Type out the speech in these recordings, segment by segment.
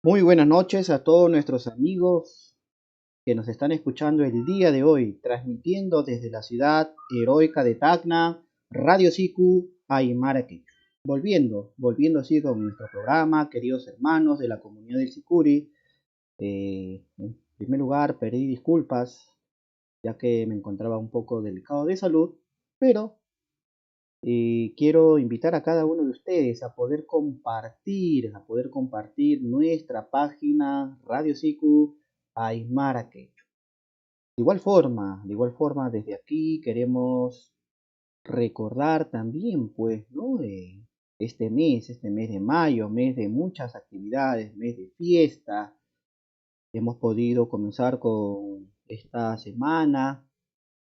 Muy buenas noches a todos nuestros amigos que nos están escuchando el día de hoy, transmitiendo desde la ciudad heroica de Tacna, Radio Sicu, Aymara Quechua. Volviendo así con nuestro programa, queridos hermanos de la comunidad del Sicuri. En primer lugar, pedí disculpas, ya que me encontraba un poco delicado de salud, pero quiero invitar a cada uno de ustedes a poder compartir nuestra página Radio Sicu Aymara Quechua. De igual forma, desde aquí queremos recordar también, pues, ¿no? Este mes de mayo, mes de muchas actividades, mes de fiesta. Hemos podido comenzar con esta semana,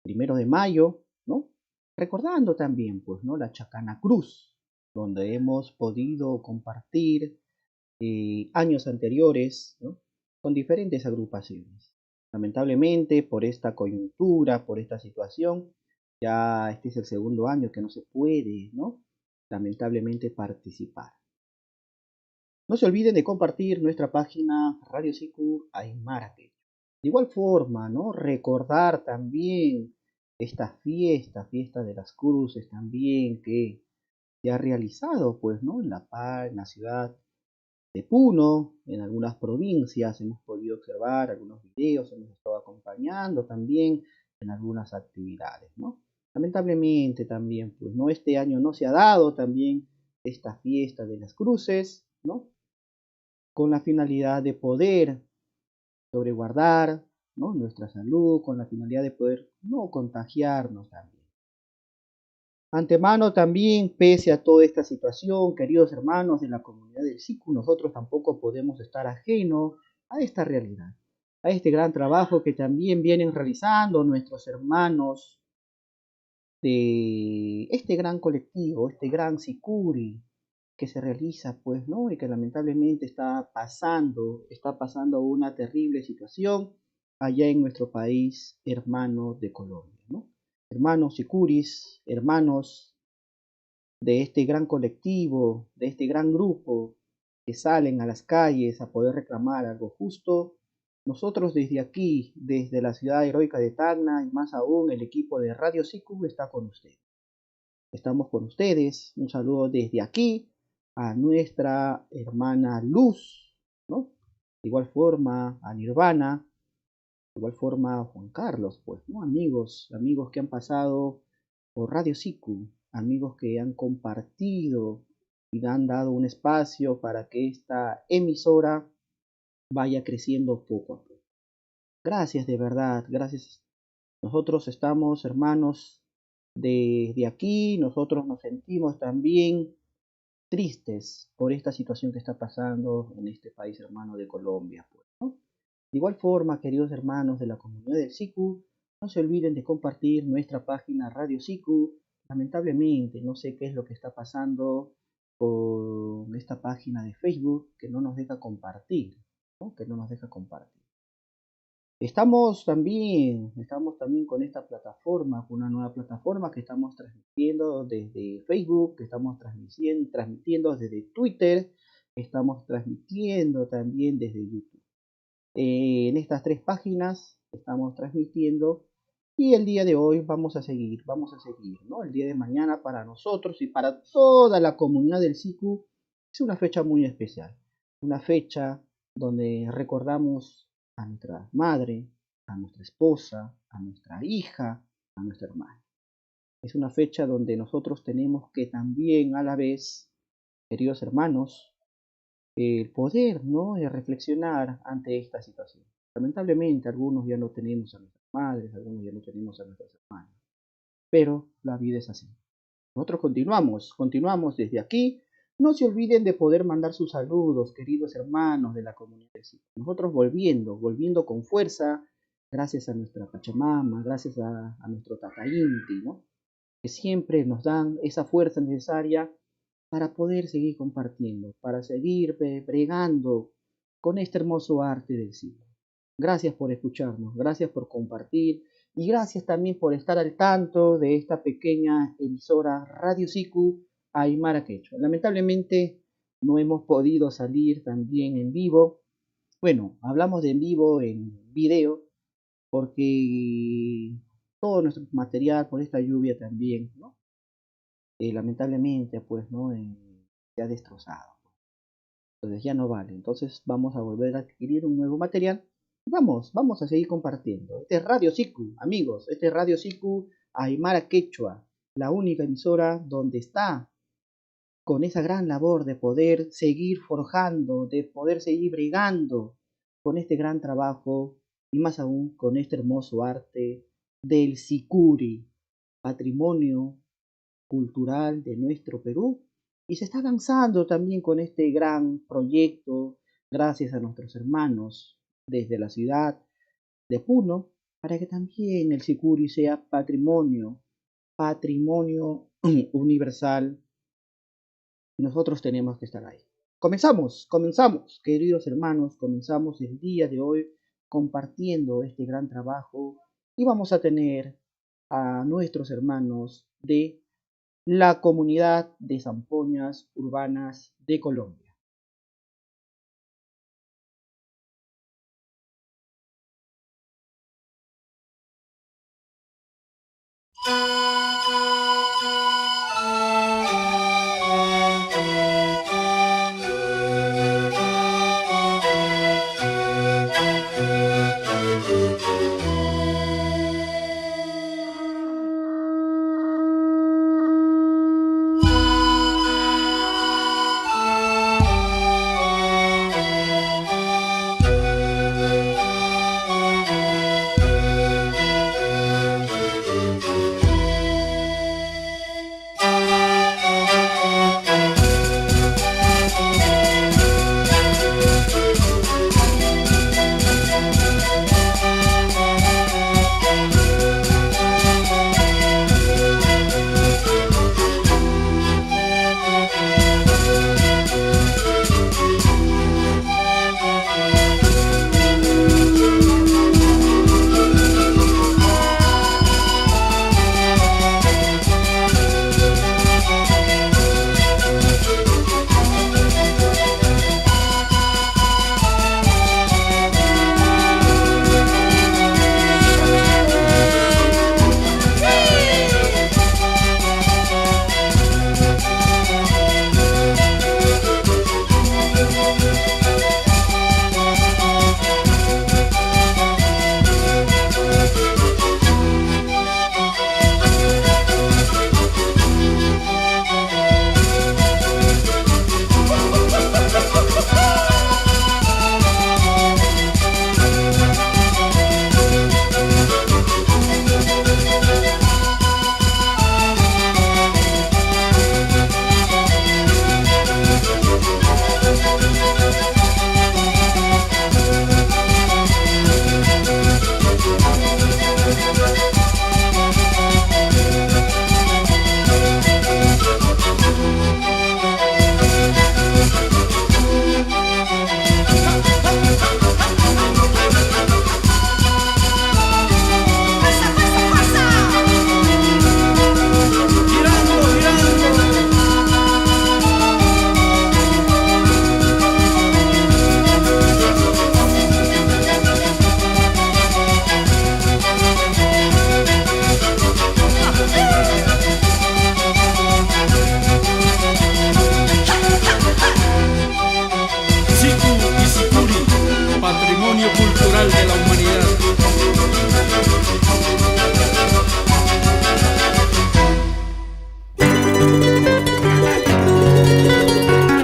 1 de mayo, ¿no? Recordando también, pues, ¿no? La Chacana Cruz, donde hemos podido compartir años anteriores, ¿no? Con diferentes agrupaciones. Lamentablemente, por esta coyuntura, por esta situación, ya este es el segundo año que no se puede, ¿no? Lamentablemente participar. No se olviden de compartir nuestra página Radio Sicu Aymara Quechua. De igual forma, ¿no? Recordar también esta fiesta de las cruces también que se ha realizado, pues, ¿no? En La Paz, en la ciudad de Puno, en algunas provincias hemos podido observar algunos videos, hemos estado acompañando también en algunas actividades, ¿no? Lamentablemente también, pues, ¿no? Este año no se ha dado también esta fiesta de las cruces, ¿no? Con la finalidad de poder sobreguardar, ¿no? Nuestra salud, con la finalidad de poder no contagiarnos también. Antemano también, pese a toda esta situación, queridos hermanos de la comunidad del SICU, nosotros tampoco podemos estar ajenos a esta realidad, a este gran trabajo que también vienen realizando nuestros hermanos de este gran colectivo, este gran SICURI, que se realiza, pues, ¿no? Y que lamentablemente está pasando una terrible situación allá en nuestro país, hermano de Colombia, ¿no? Hermanos sicuris, hermanos de este gran colectivo, de este gran grupo que salen a las calles a poder reclamar algo justo, nosotros desde aquí, desde la ciudad heroica de Tacna y más aún el equipo de Radio Sicu está con ustedes. Estamos con ustedes. Un saludo desde aquí a nuestra hermana Luz, ¿no? De igual forma a Nirvana, de igual forma a Juan Carlos, pues, ¿no? Amigos que han pasado por Radio Sicu, amigos que han compartido y han dado un espacio para que esta emisora vaya creciendo poco a poco. Gracias de verdad, gracias. Nosotros estamos, hermanos, desde aquí, nosotros nos sentimos también tristes por esta situación que está pasando en este país hermano de Colombia, pues, ¿no? De igual forma, queridos hermanos de la comunidad del SICU, no se olviden de compartir nuestra página Radio SICU. Lamentablemente, no sé qué es lo que está pasando con esta página de Facebook que no nos deja compartir, ¿no? Que no nos deja compartir. Estamos también con esta plataforma, con una nueva plataforma que estamos transmitiendo desde Facebook, que estamos transmitiendo desde Twitter, estamos transmitiendo también desde YouTube. En estas tres páginas estamos transmitiendo y el día de hoy vamos a seguir, ¿no? El día de mañana para nosotros y para toda la comunidad del SICU es una fecha muy especial, una fecha donde recordamos a nuestra madre, a nuestra esposa, a nuestra hija, a nuestra hermana. Es una fecha donde nosotros tenemos que también a la vez, queridos hermanos, el poder, ¿no? Reflexionar ante esta situación. Lamentablemente, algunos ya no tenemos a nuestras madres, algunos ya no tenemos a nuestras hermanas, pero la vida es así. Nosotros continuamos desde aquí. No se olviden de poder mandar sus saludos, queridos hermanos de la comunidad. Nosotros volviendo con fuerza, gracias a nuestra Pachamama, gracias a nuestro Tata Inti, ¿no? Que siempre nos dan esa fuerza necesaria para poder seguir compartiendo, para seguir bregando con este hermoso arte del cine. Gracias por escucharnos, gracias por compartir y gracias también por estar al tanto de esta pequeña emisora Radio Sicu Aymara Quechua. Lamentablemente no hemos podido salir también en vivo, bueno, hablamos de en vivo, en video, porque todo nuestro material por esta lluvia también, ¿no? Lamentablemente, pues, ¿no? Se ha destrozado. Entonces ya no vale. Entonces vamos a volver a adquirir un nuevo material. Vamos a seguir compartiendo. Este es Radio Siku, amigos. Este es Radio Siku Aymara Quechua, la única emisora donde está con esa gran labor de poder seguir forjando, de poder seguir brigando con este gran trabajo y más aún con este hermoso arte del Sicuri, patrimonio cultural de nuestro Perú. Y se está avanzando también con este gran proyecto gracias a nuestros hermanos desde la ciudad de Puno para que también el Sicuri sea patrimonio universal. Y nosotros tenemos que estar ahí. Comenzamos, queridos hermanos, comenzamos el día de hoy compartiendo este gran trabajo y vamos a tener a nuestros hermanos de la comunidad de zampoñas urbanas de Colombia.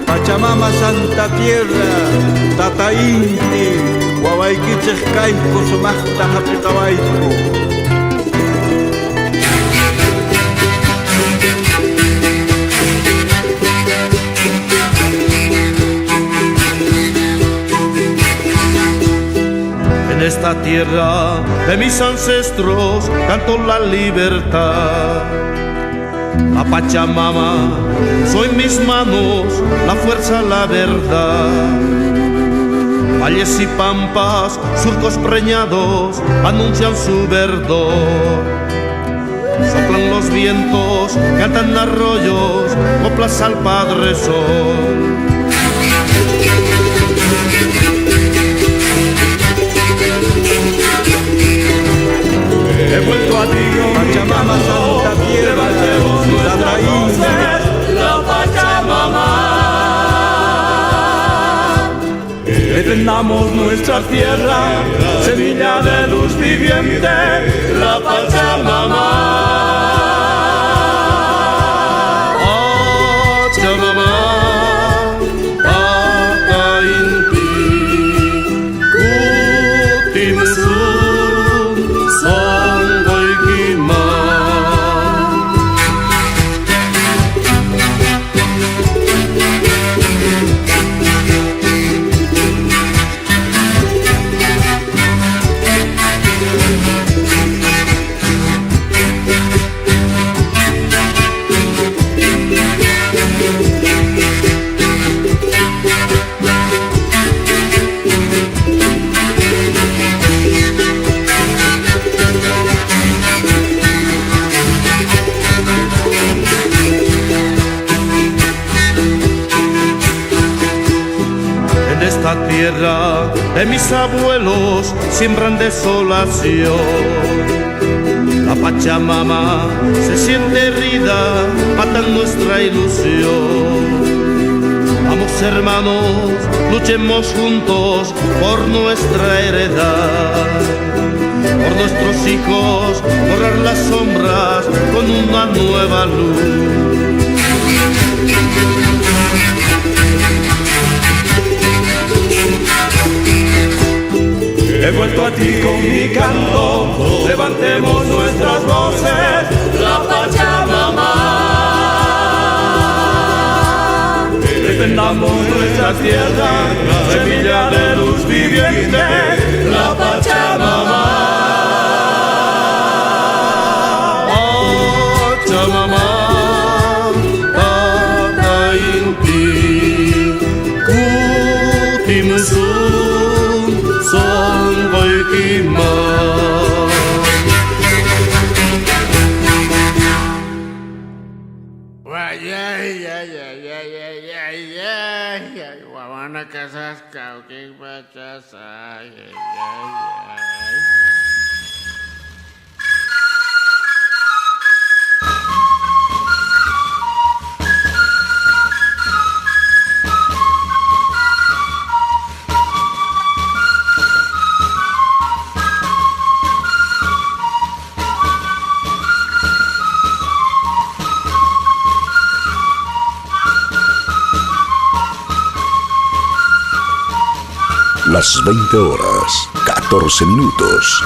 Pachamama Santa Tierra, Tata Inti, Wawaykichej Kayku Sumaqta Hapitawayku. En esta tierra de mis ancestros canto la libertad. La Pachamama, soy mis manos, la fuerza, la verdad. Valles y pampas, surcos preñados, anuncian su verdor. Soplan los vientos, cantan arroyos, coplas al Padre Sol. defendamos nuestra tierra, semilla de luz viviente, la Pachamama. Pachamama, Tata Inti, Kutimusu, Sangay Gima. Esta tierra de mis abuelos siembran desolación. La Pachamama se siente herida, matan nuestra ilusión. Vamos hermanos, luchemos juntos por nuestra heredad, por nuestros hijos, borrar las sombras con una nueva luz. He vuelto a ti con mi canto, levantemos nuestras voces, la Pachamama. Defendamos nuestra tierra, semilla de luz viviente, la Pachamama. Pachamama, Tata Inti, Kutimusu, Sangay Gima. Wawana kasas kau king baca saya. Las 20 horas, 14 minutos.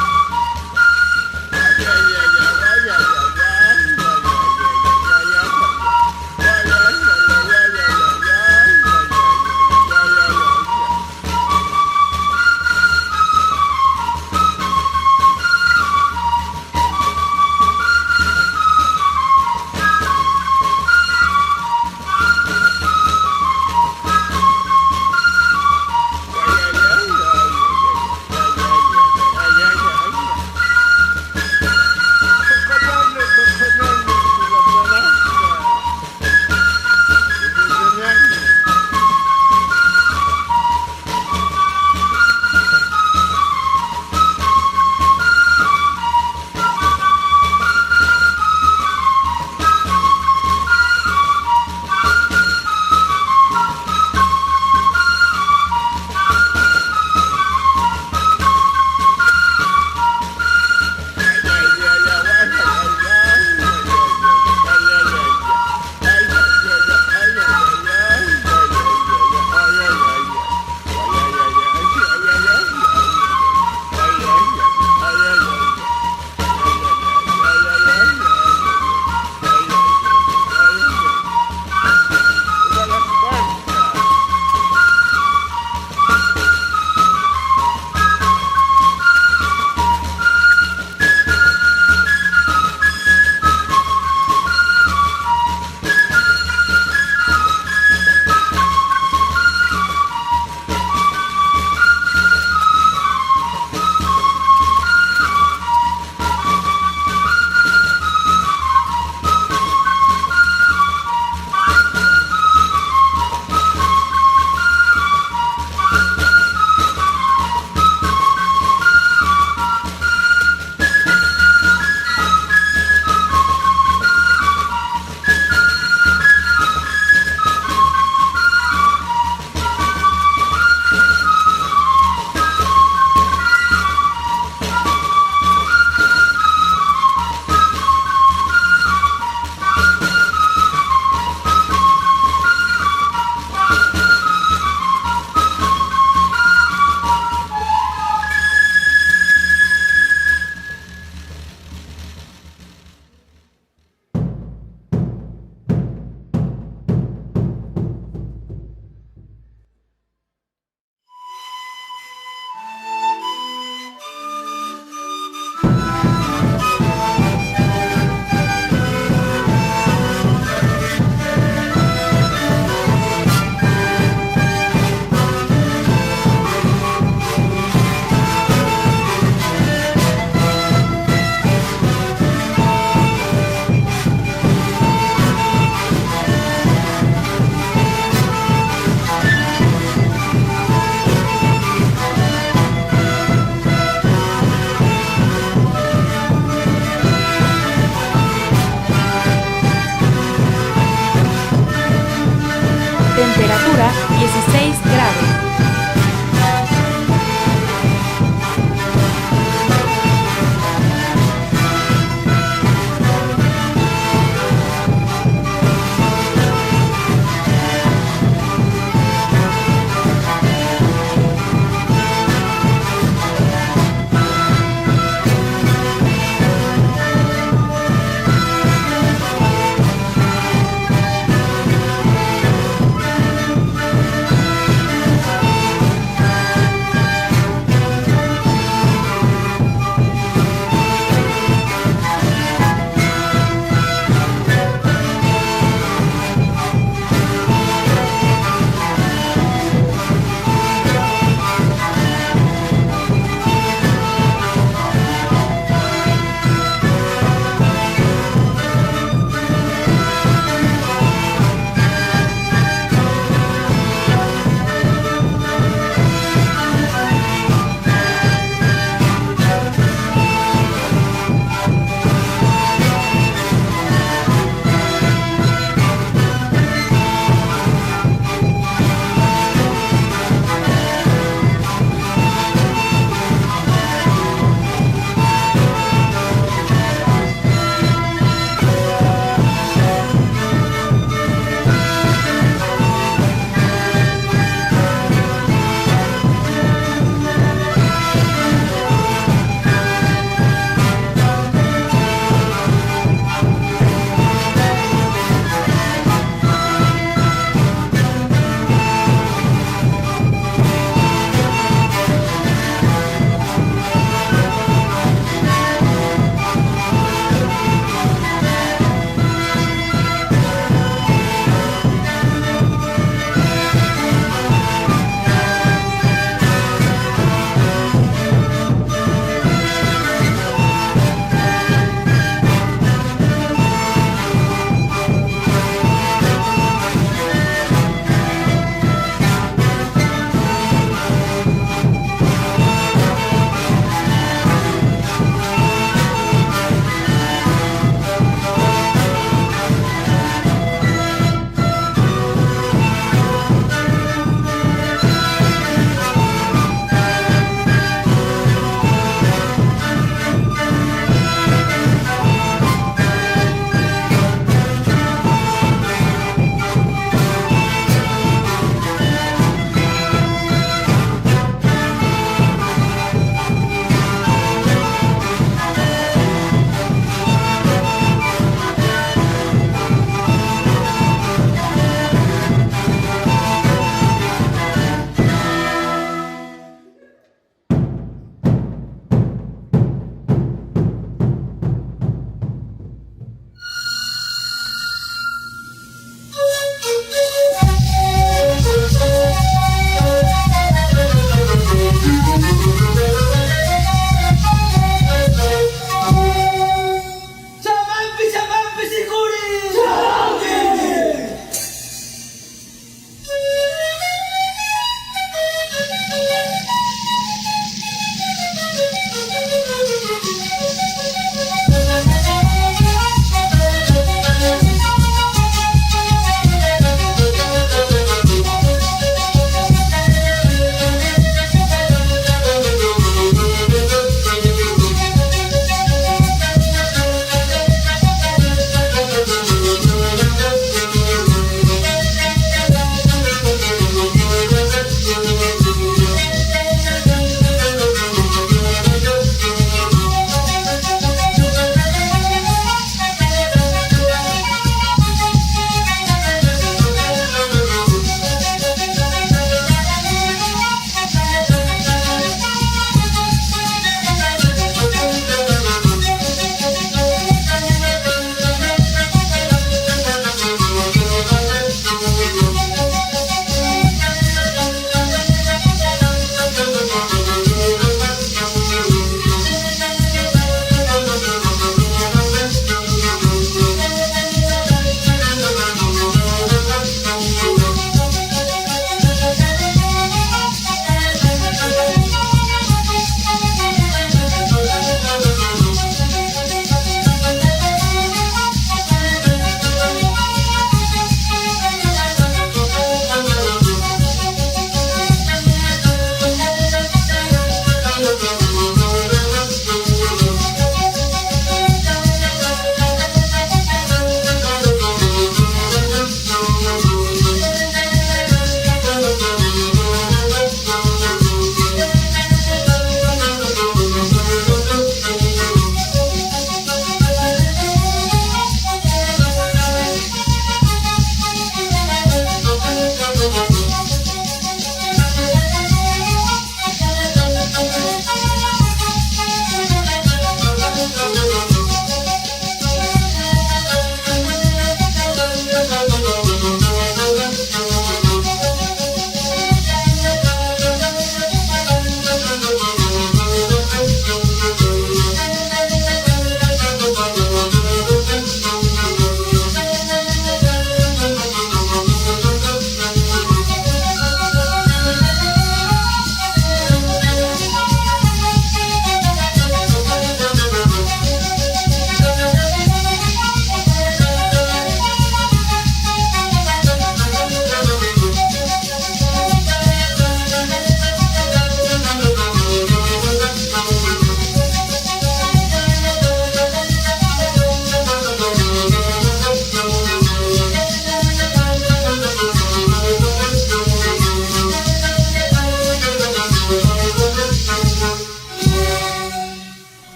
16 grados.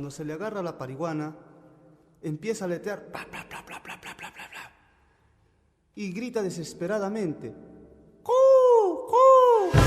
cuando se le agarra la parihuana, empieza a aletear bla, bla, bla, bla, bla, bla, bla, bla, bla, y grita desesperadamente: ¡Cu! ¡Cu! ¡Cu!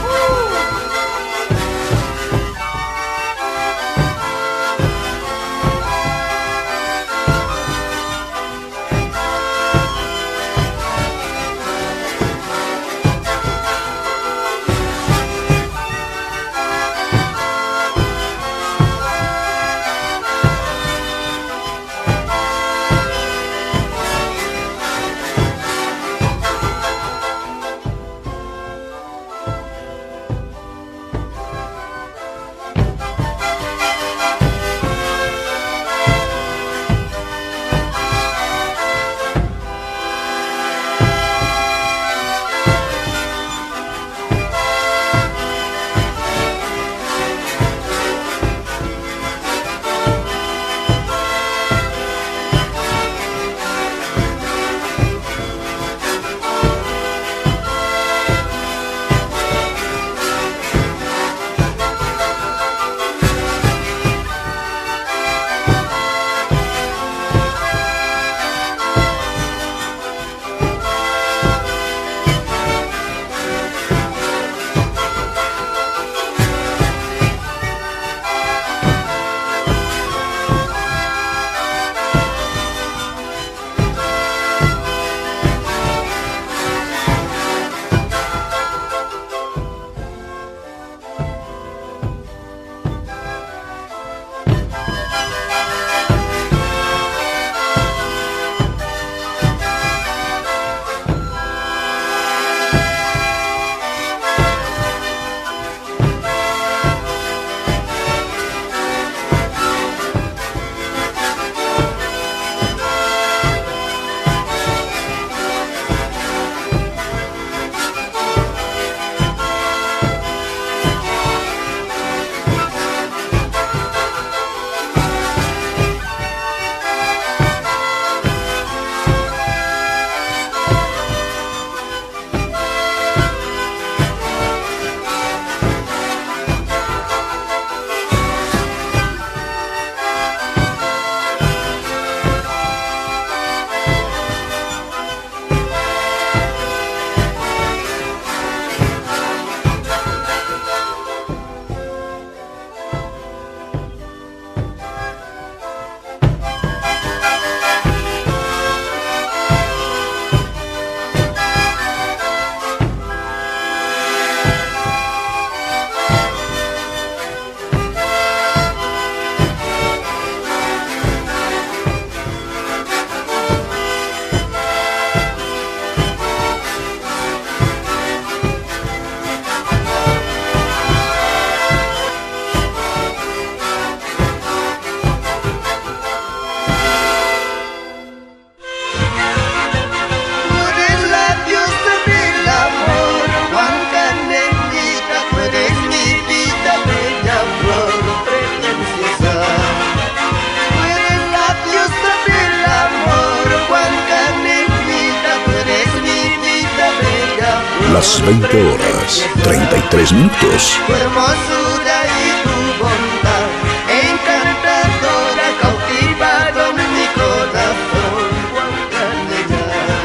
Las 20 horas, 33 minutos. Tu hermosura y tu bondad, encantadora, cautivaron mi corazón, Juan Cardenal.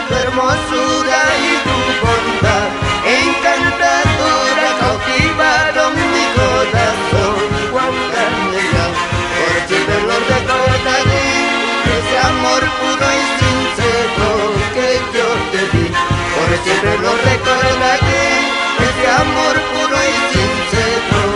Tu hermosura y tu bondad, encantadora, cautivaron mi corazón, Juan Cardenal. Por siempre lo recordaré, ese amor puro y sincero que yo te di. Por siempre lo recordaré, ese amor puro y sincero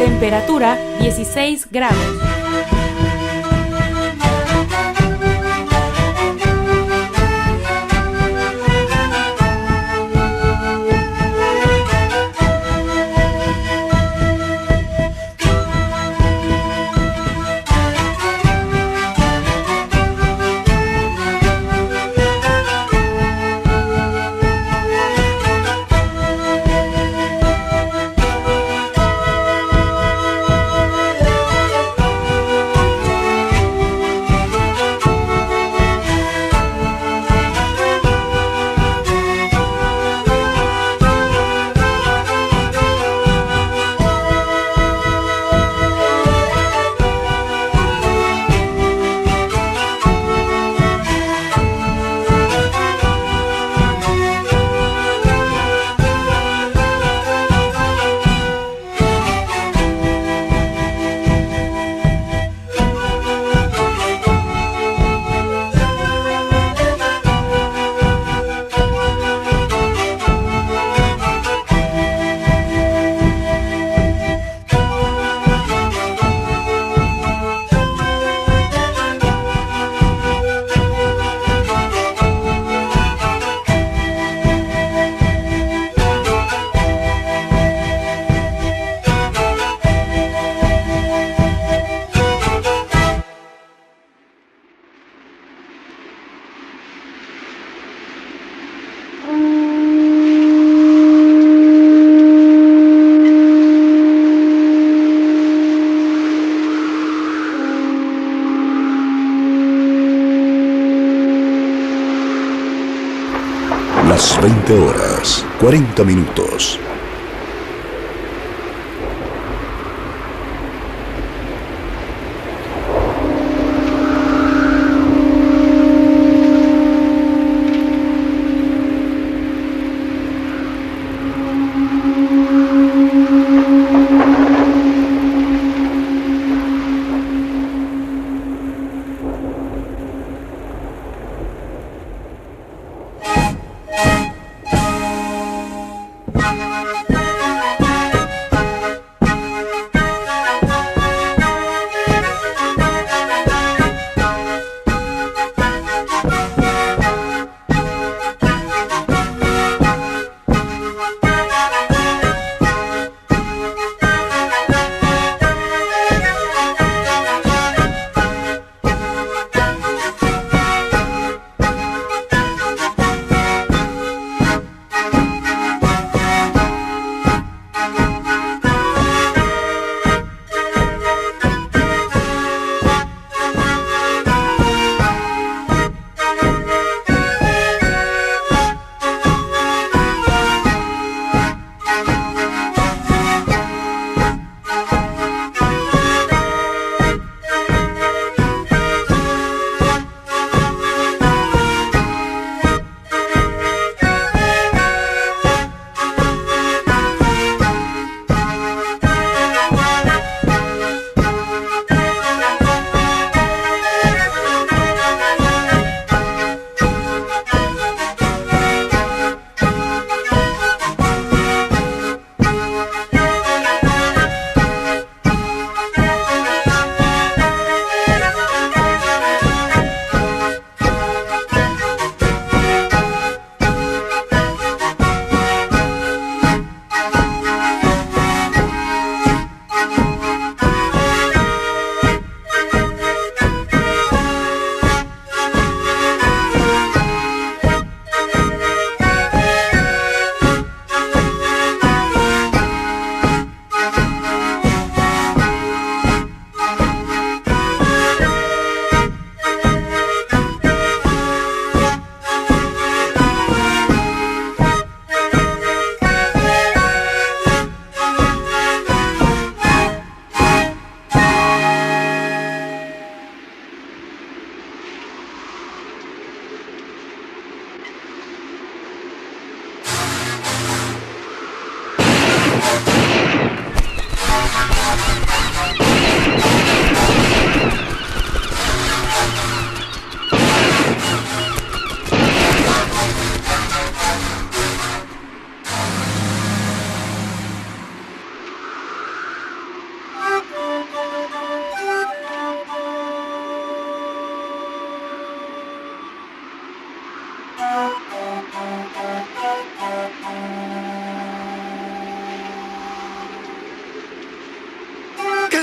Temperatura 16 grados. Las 20 horas, 40 minutos.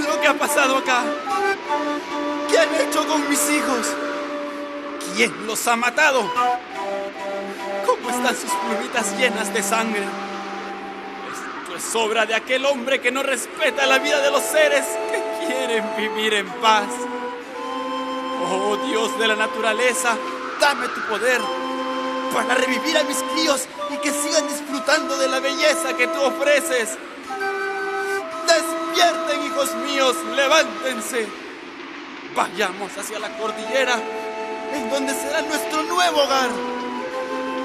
es lo que ha pasado acá? ¿Qué han hecho con mis hijos? ¿Quién los ha matado? ¿Cómo están sus plumitas llenas de sangre? Esto es obra de aquel hombre que no respeta la vida de los seres que quieren vivir en paz. Oh Dios de la naturaleza, dame tu poder para revivir a mis críos y que sigan disfrutando de la belleza que tú ofreces. Despierten, hijos míos, levántense. Vayamos hacia la cordillera, en donde será nuestro nuevo hogar,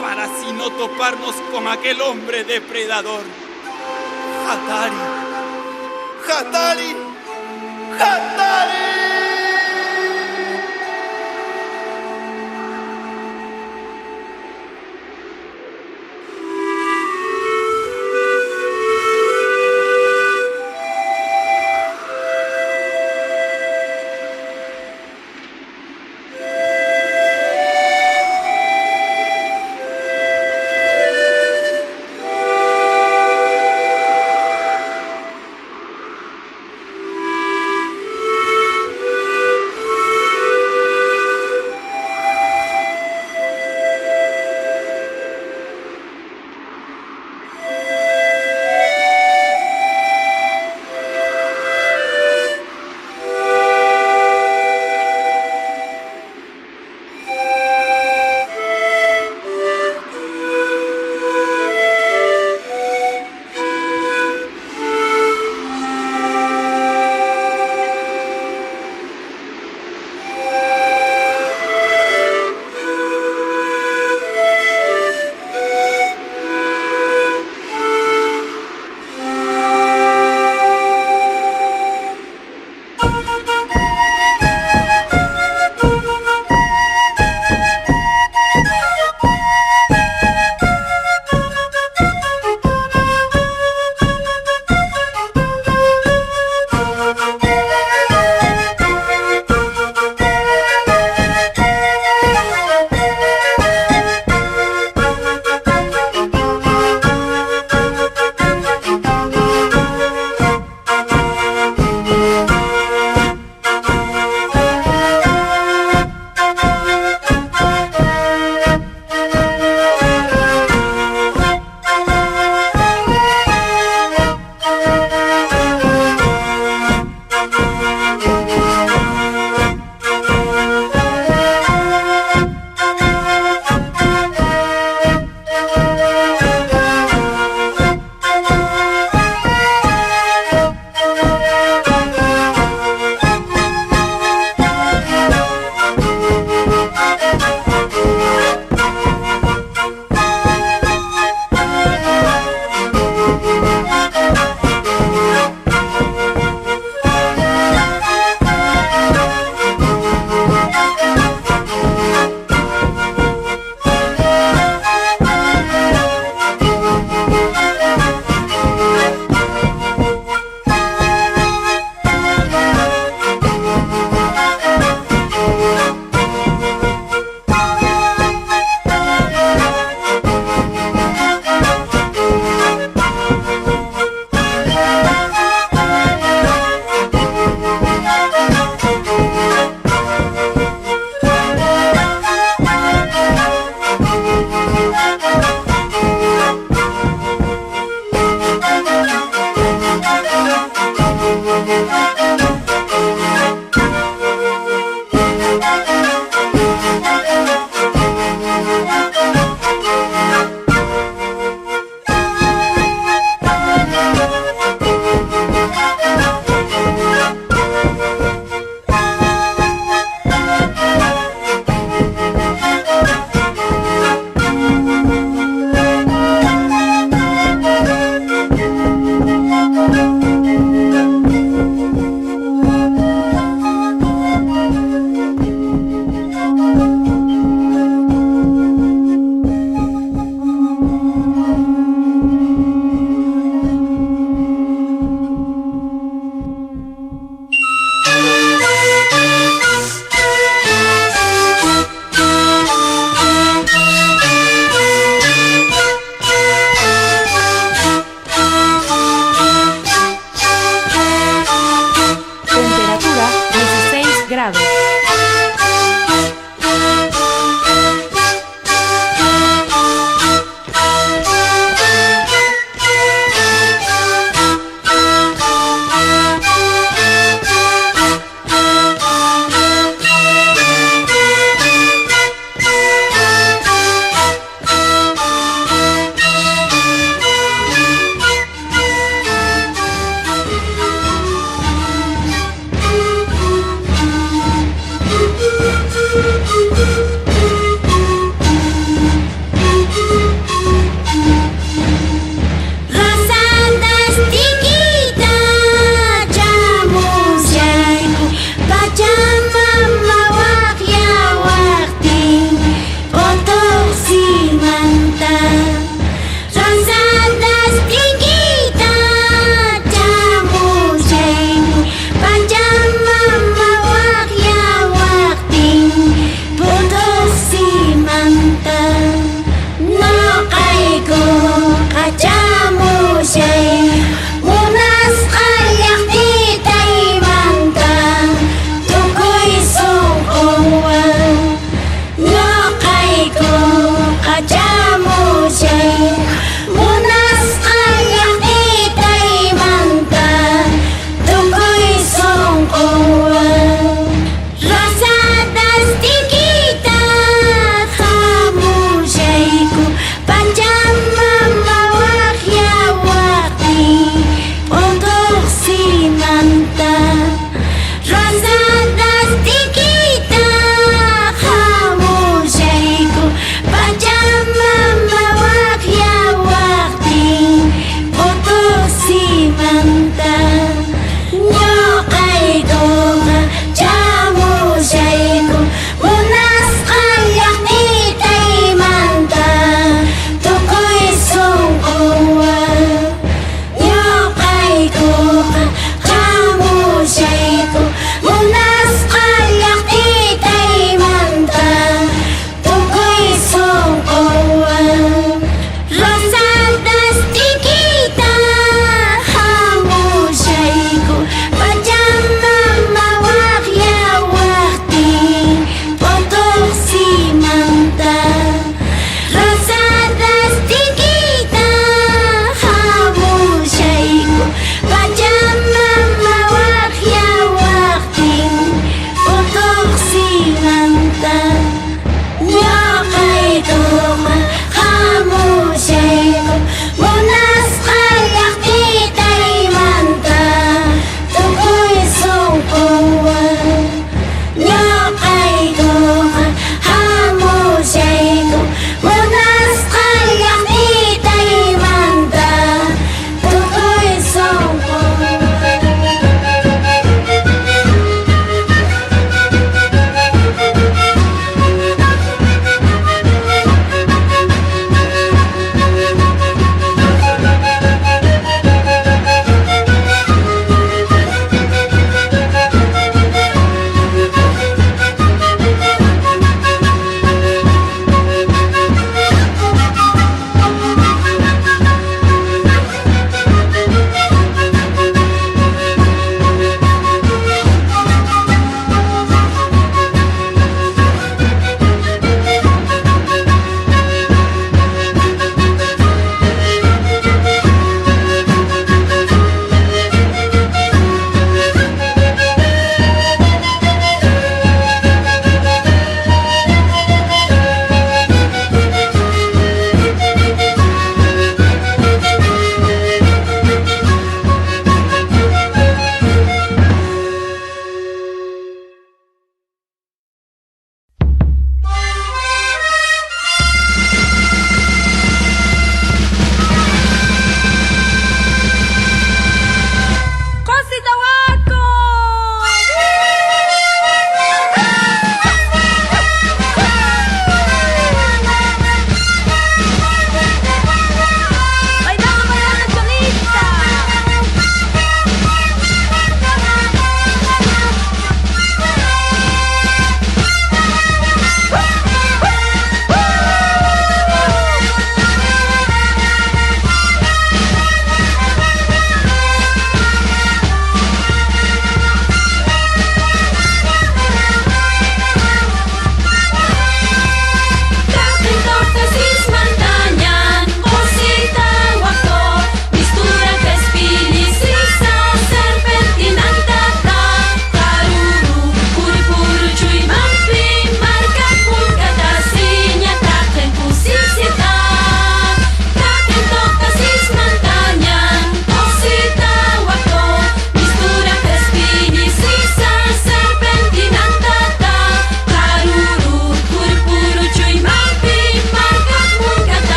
para así no toparnos con aquel hombre depredador. Hatari, Hatari, Hatari.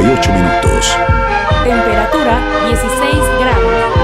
48 minutos. Temperatura 16 grados.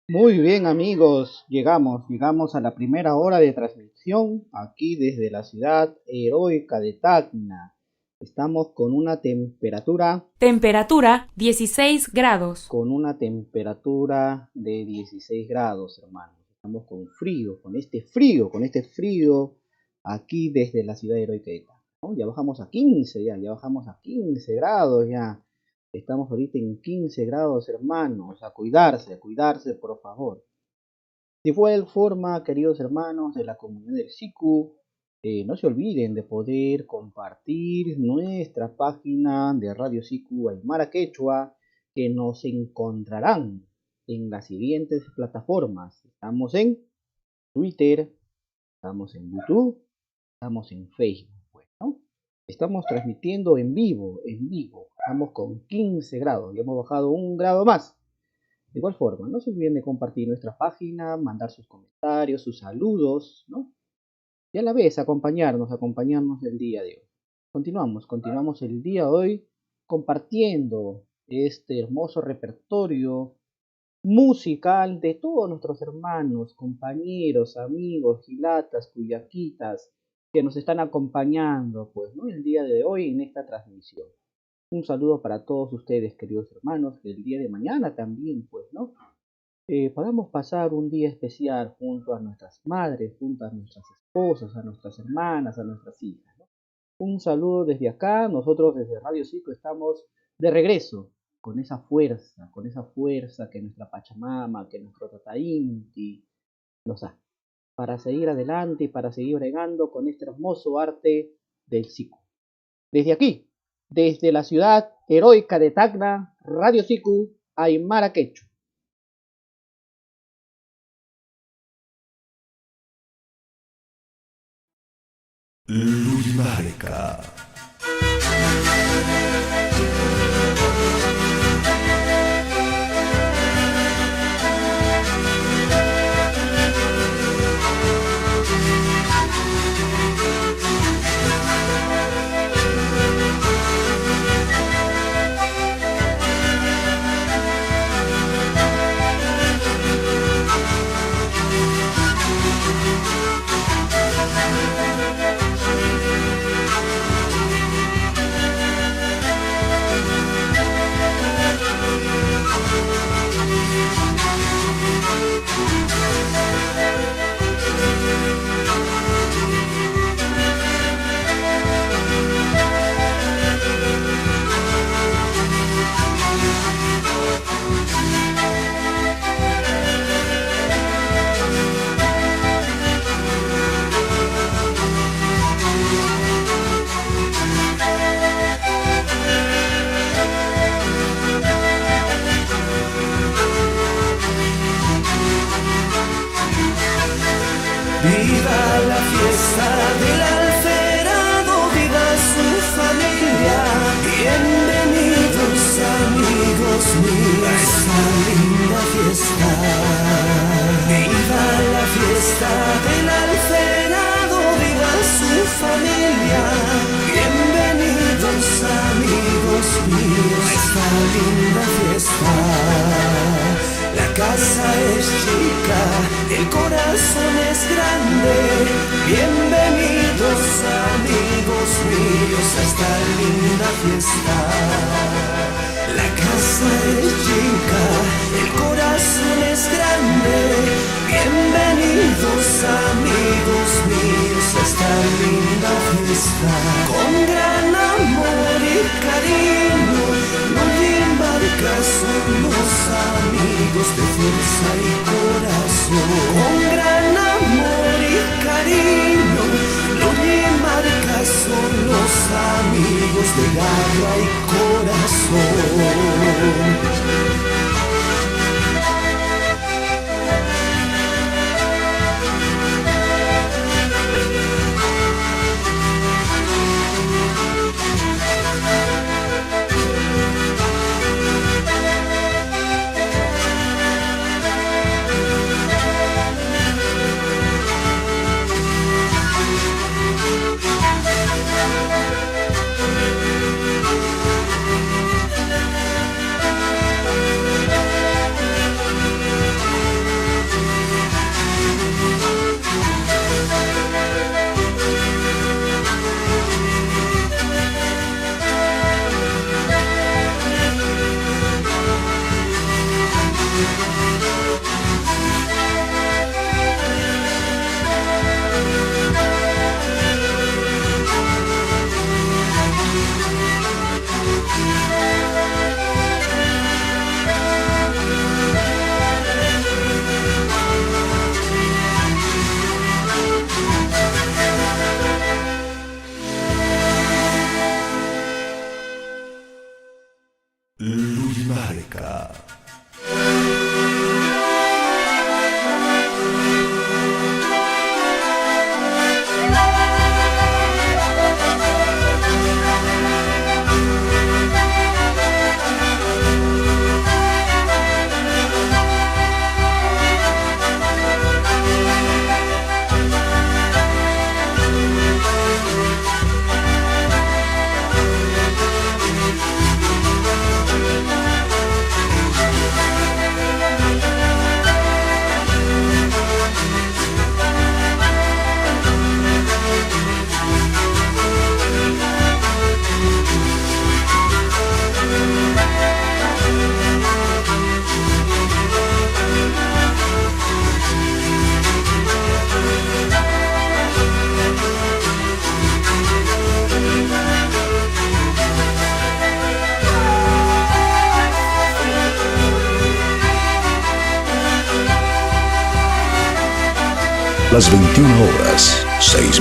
Muy bien amigos, llegamos a la primera hora de transmisión aquí desde la ciudad heroica de Tacna. Estamos con una temperatura 16 grados. Con una temperatura de 16 grados, hermanos. Estamos con frío, con este frío aquí desde la ciudad heroica de Tacna, ¿no? Ya bajamos a 15, ya bajamos a 15 grados ya. Estamos ahorita en 15 grados, hermanos. A cuidarse, por favor. De igual forma, queridos hermanos de la comunidad del SICU, no se olviden de poder compartir nuestra página de Radio SICU Aymara Quechua, que nos encontrarán en las siguientes plataformas. Estamos en Twitter, estamos en YouTube, estamos en Facebook. Bueno, estamos transmitiendo en vivo. Estamos con 15 grados y hemos bajado un grado más. De igual forma, no se olviden de compartir nuestra página, mandar sus comentarios, sus saludos, ¿no? Y a la vez acompañarnos el día de hoy. Continuamos el día de hoy compartiendo este hermoso repertorio musical de todos nuestros hermanos, compañeros, amigos, gilatas, cuyaquitas, que nos están acompañando, pues, ¿no? El día de hoy en esta transmisión. Un saludo para todos ustedes, queridos hermanos, que el día de mañana también, pues, ¿no? Podamos pasar un día especial junto a nuestras madres, junto a nuestras esposas, a nuestras hermanas, a nuestras hijas, ¿no? Un saludo desde acá. Nosotros desde Radio SICU estamos de regreso con esa fuerza que nuestra Pachamama, que nuestro Tata Inti nos da, para seguir adelante y para seguir bregando con este hermoso arte del SICU. Desde aquí, desde la ciudad heroica de Tacna, Radio SICU Aymara Quechua. Lurimarca. comienza esta linda fiesta. La casa es chica, el corazón es grande. Bienvenidos amigos míos a esta linda fiesta. Con gran amor y cariño, Loli y Marca son los amigos de fuerza y corazón. Con gran amor y cariño, Loli y Marca son los amigos de garra y corazón. Las 21:06.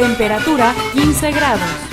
Temperatura 15 grados.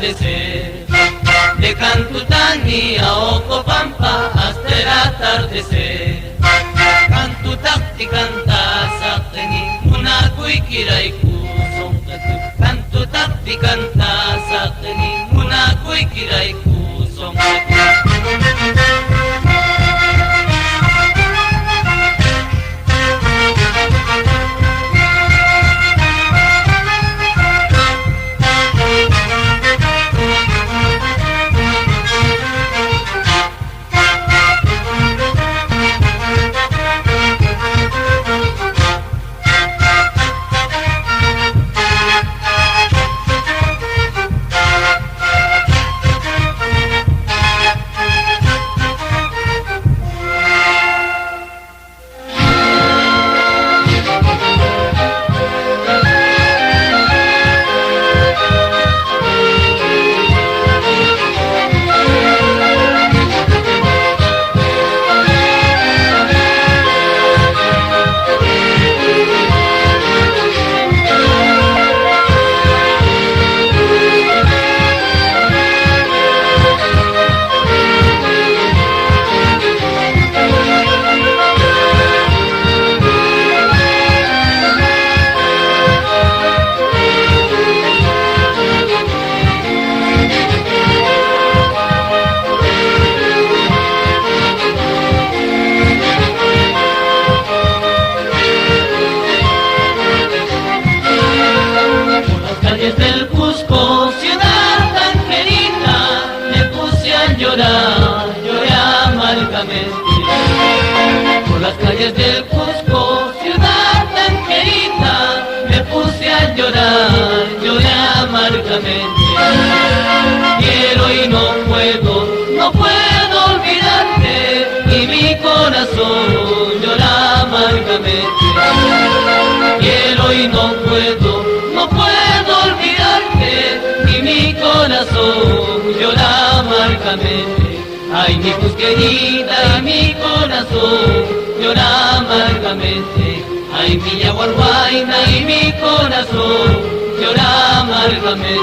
atardecer. De Cantutani a Ocopampa hasta el atardecer. Cantutacti canta saqteni una kuikiraiku sonkatu. Cantutacti canta saqteni una kuikiraiku sonkatu. Del Cusco, ciudad tan querida, me puse a llorar, lloré amargamente. Quiero y no puedo olvidarte, y mi corazón llora amargamente. Quiero y no puedo olvidarte, y mi corazón llora amargamente. Ay, mi Cusquerita, y mi corazón llora amargamente. Ay, mi yaguarguaina y mi corazón llora amargamente.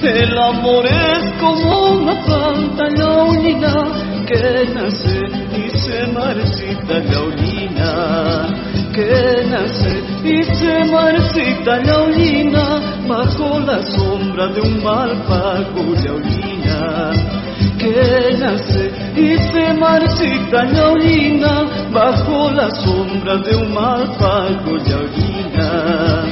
El amor es como una planta yaulina que nace y se marchita yaulina, que nace y se marchita yaulina bajo la sombra de un malpago yaulina, que nace y se marchita yaulina bajo la sombra de un malpago yaulina.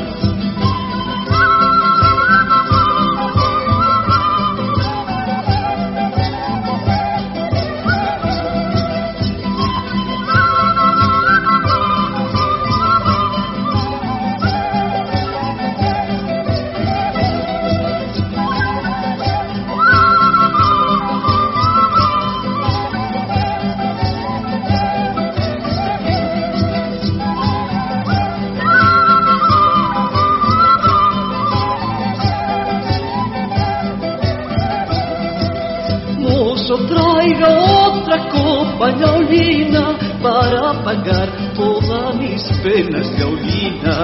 Traiga otra copa, yaulina, para pagar todas mis penas, yaulina.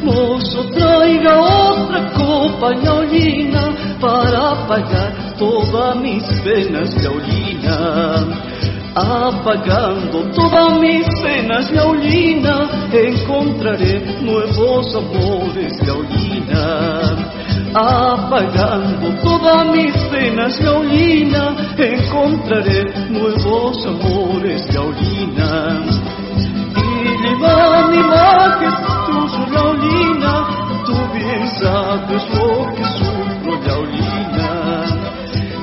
Mozo, traiga otra copa, yaulina, para pagar todas mis penas, yaulina. Apagando todas mis penas, yaulina, encontraré nuevos amores, yaulina. Apagando todas mis penas, yaulina, encontraré nuevos amores, yaulina. Y llevan imágenes tuyas, yaulina, tú bien sabes lo que sufro, yaulina.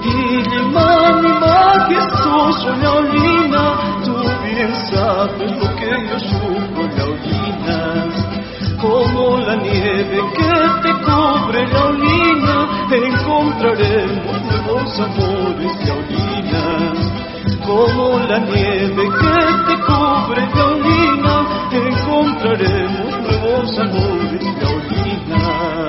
Y llevan imágenes tuyas, yaulina, tú bien sabes lo que yo sufro, yaulina. Como la nieve que te cubre, yaulina, encontraremos nuevos amores, yaulina. Como la nieve que te cubre, yaulina, encontraremos nuevos amores, yaulina.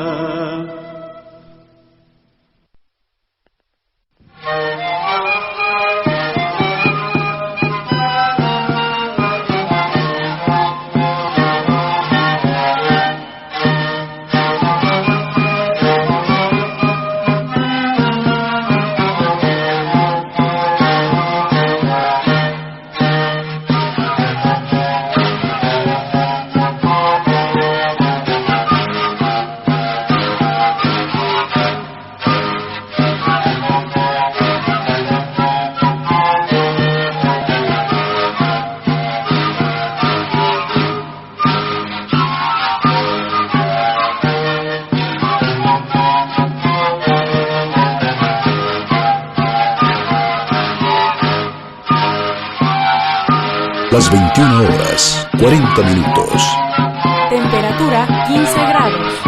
Las 21 horas, 40 minutos. Temperatura 15 grados.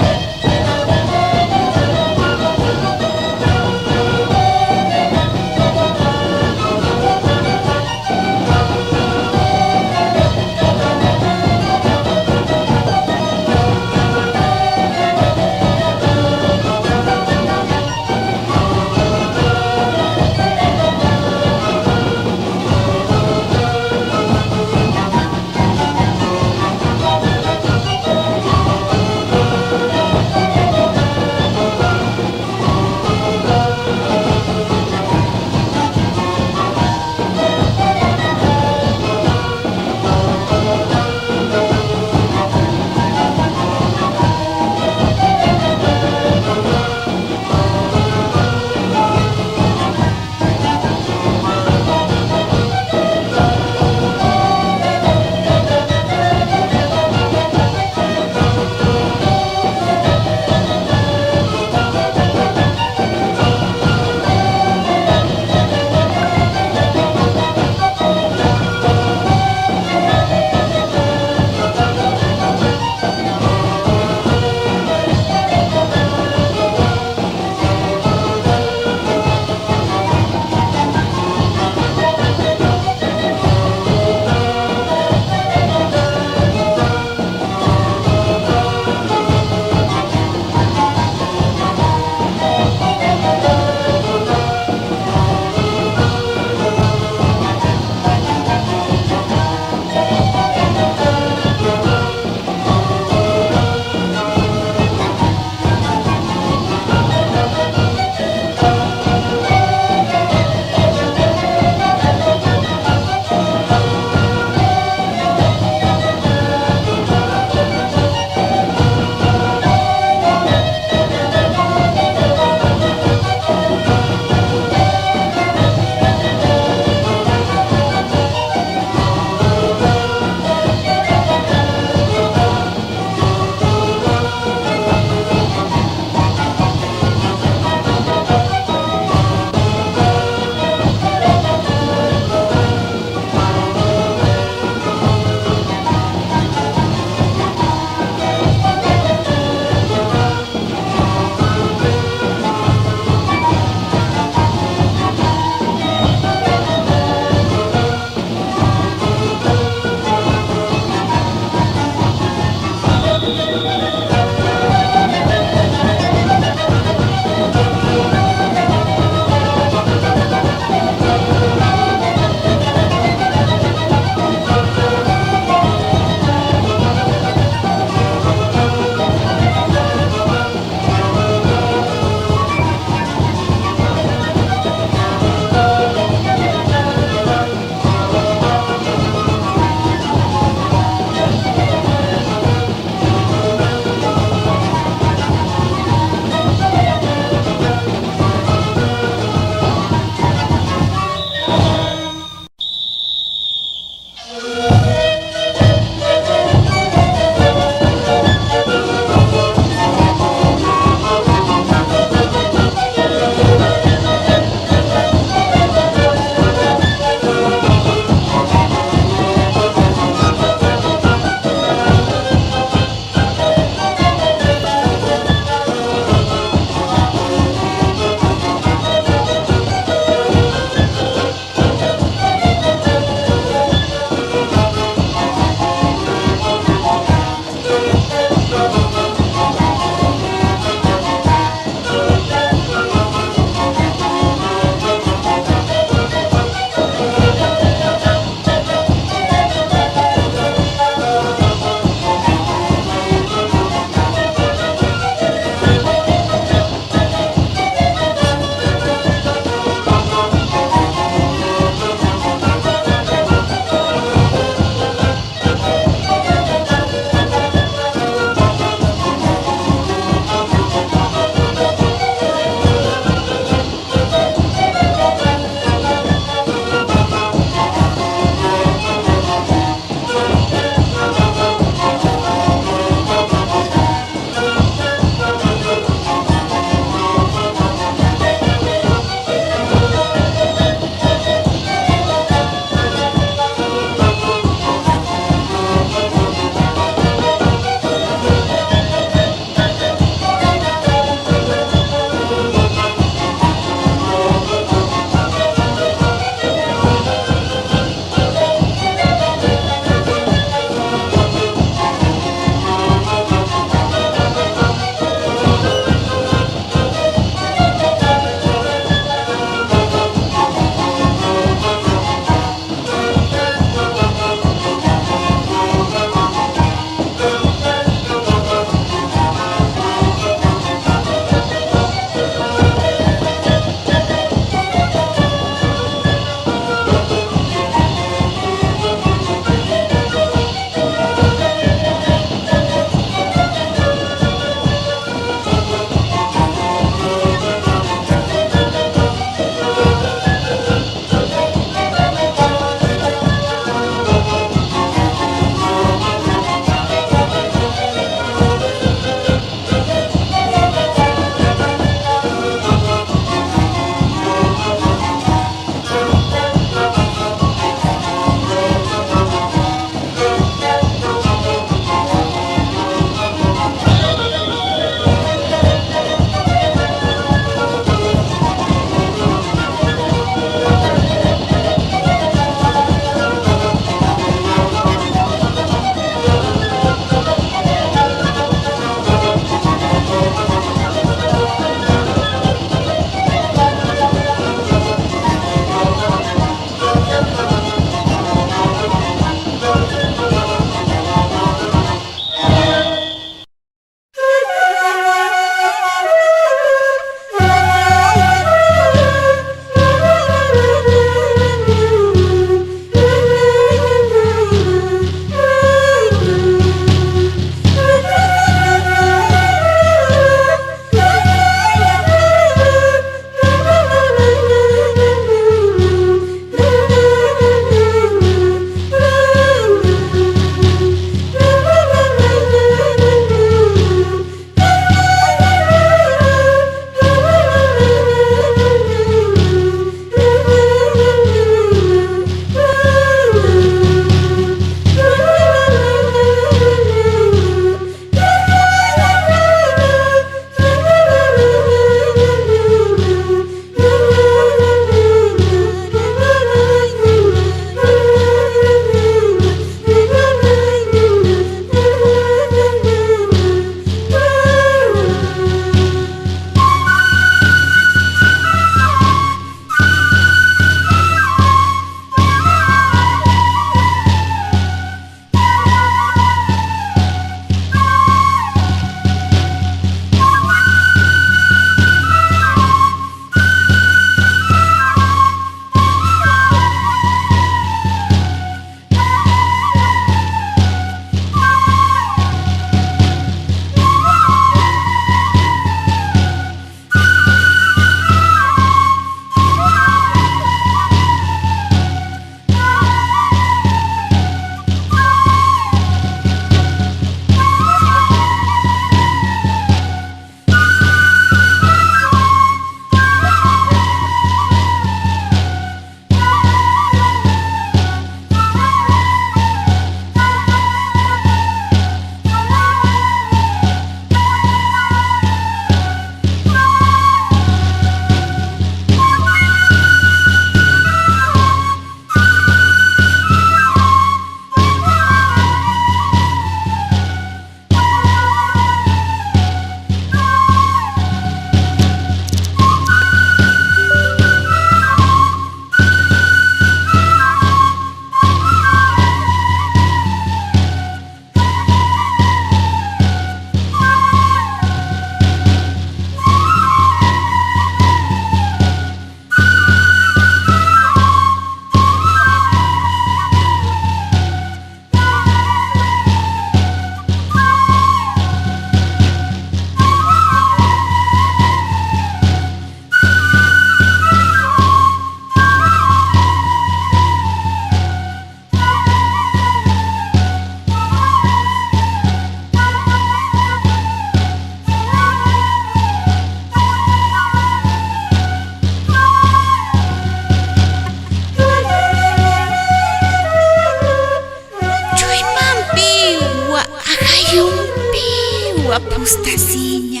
apustasinya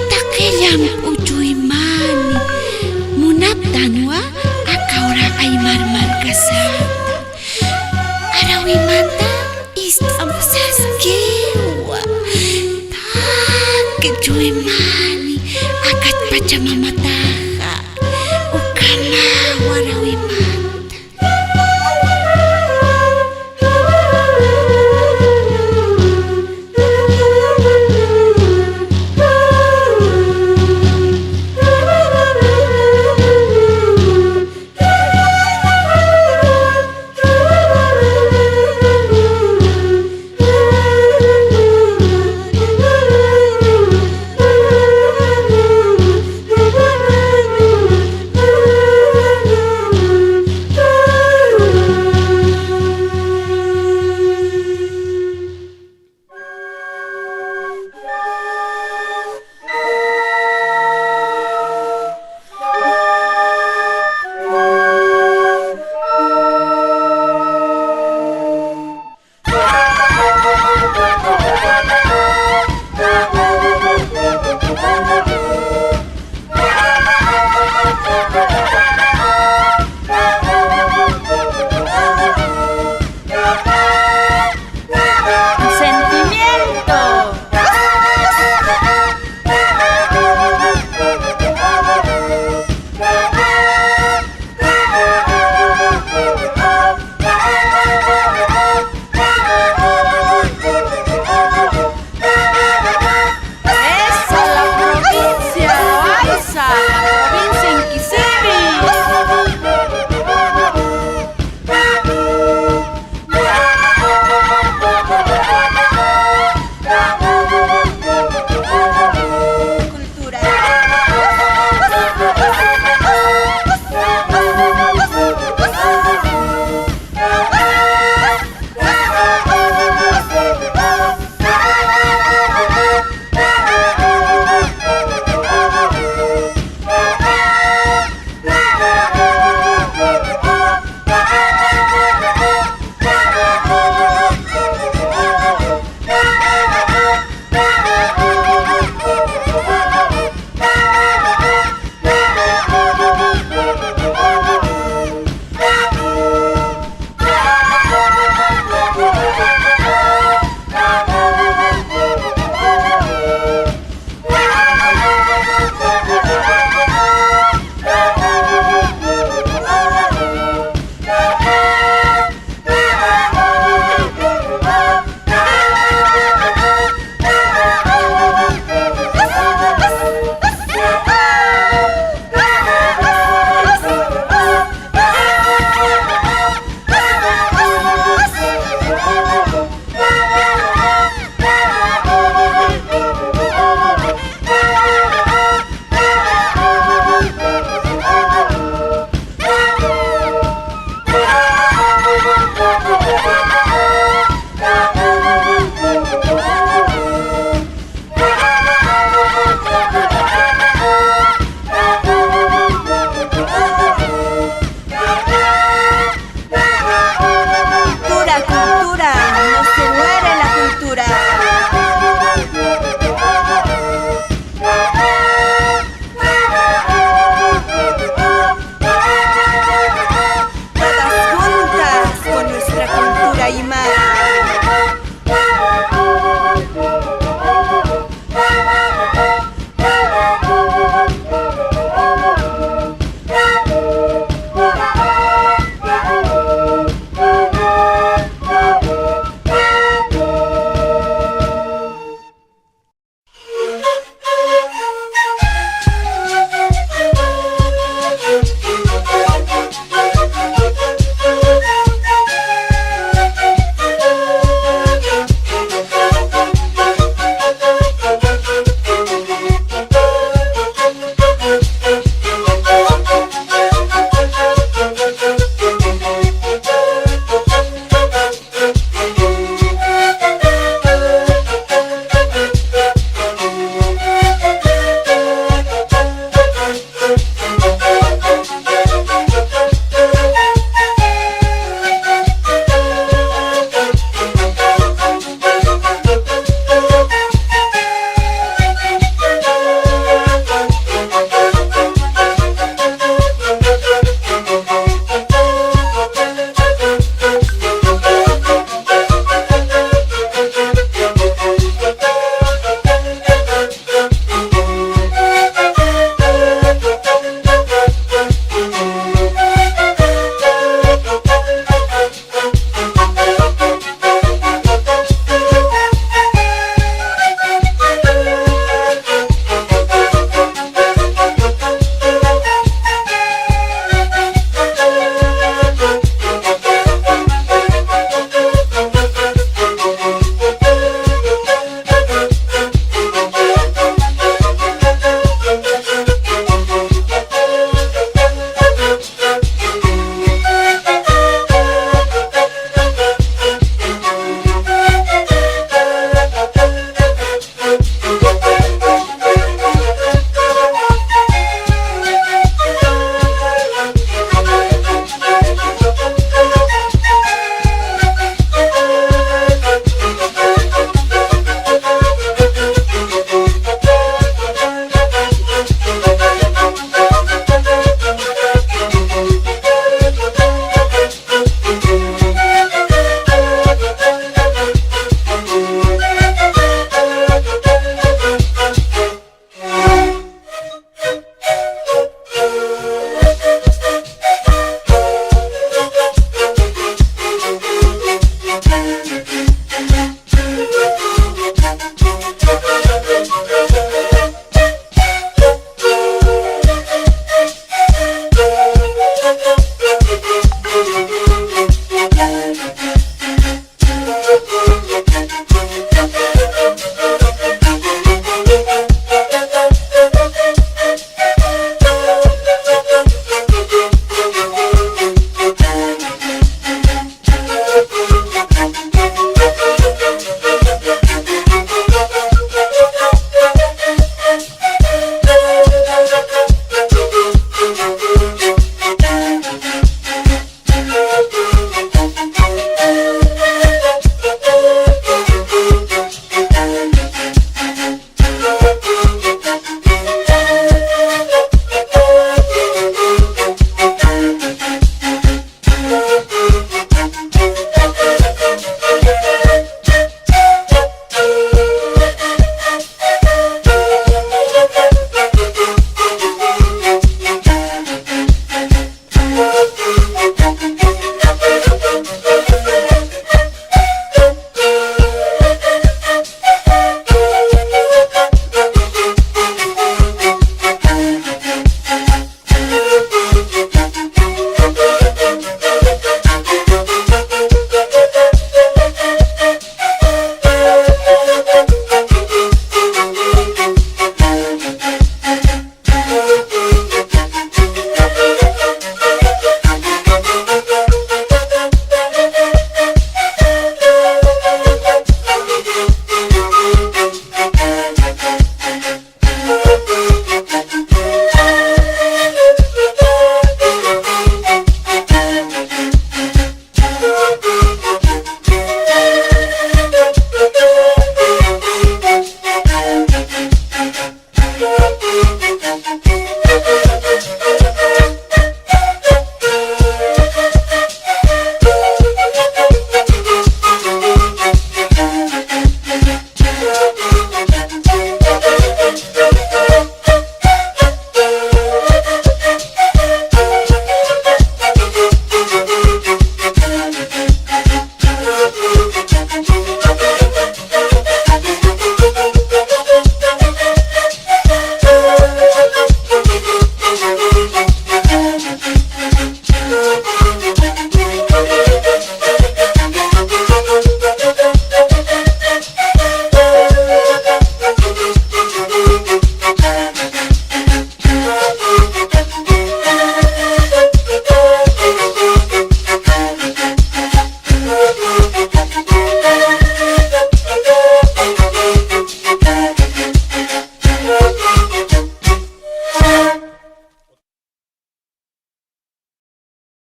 takellam ucuy mani munaptanwa akaura aymar markasata arawi manta istamsaskewa takecuy mani akat pacamamataha ukama warawi manta.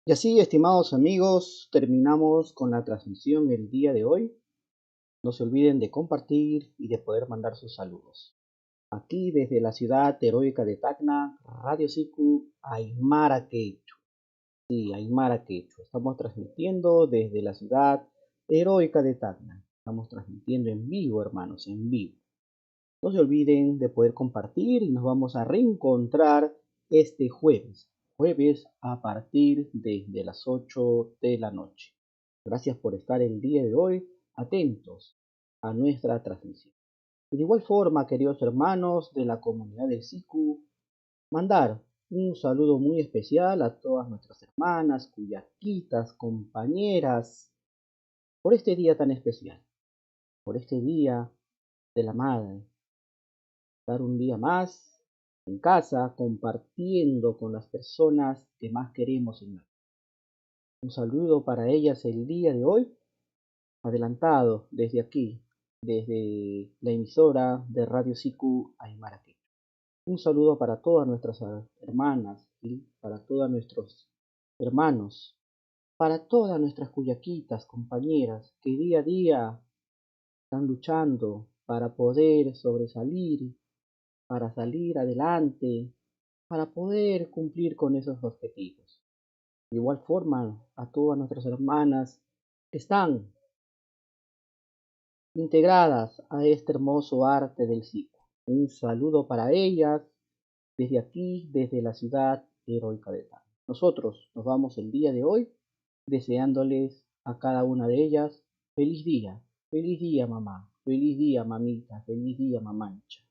Y así, estimados amigos, terminamos con la transmisión el día de hoy. No se olviden de compartir y de poder mandar sus saludos. Aquí desde la ciudad heroica de Tacna, Radio Siku Aymara Quechua. Sí, Aymara Quechua. Estamos transmitiendo desde la ciudad heroica de Tacna. Estamos transmitiendo en vivo, hermanos, en vivo. No se olviden de poder compartir y nos vamos a reencontrar este jueves a partir de las 8 de la noche. Gracias por estar el día de hoy atentos a nuestra transmisión. Y de igual forma, queridos hermanos de la comunidad del SICU, mandar un saludo muy especial a todas nuestras hermanas, cuyaquitas, compañeras, por este día tan especial, por este día de la madre. Dar un día más en casa, compartiendo con las personas que más queremos en la vida. Un saludo para ellas el día de hoy, adelantado desde aquí, desde la emisora de Radio Siku Aymara Quechua. Un saludo para todas nuestras hermanas y para todos nuestros hermanos, para todas nuestras cuyaquitas, compañeras, que día a día están luchando para poder sobresalir, para salir adelante, para poder cumplir con esos objetivos. De igual forma, a todas nuestras hermanas que están integradas a este hermoso arte del SICU. Un saludo para ellas desde aquí, desde la ciudad heroica de Tacna. Nosotros nos vamos el día de hoy deseándoles a cada una de ellas feliz día mamá, feliz día mamita, feliz día mamancha.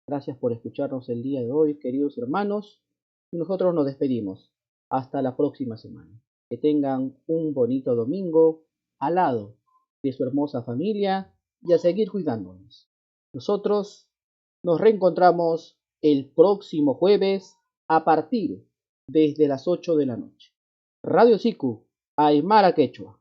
Gracias por escucharnos el día de hoy, queridos hermanos, y nosotros nos despedimos. Hasta la próxima semana. Que tengan un bonito domingo al lado de su hermosa familia y a seguir cuidándonos. Nosotros nos reencontramos el próximo jueves a partir desde las 8 de la noche. Radio Siku Aymara Quechua.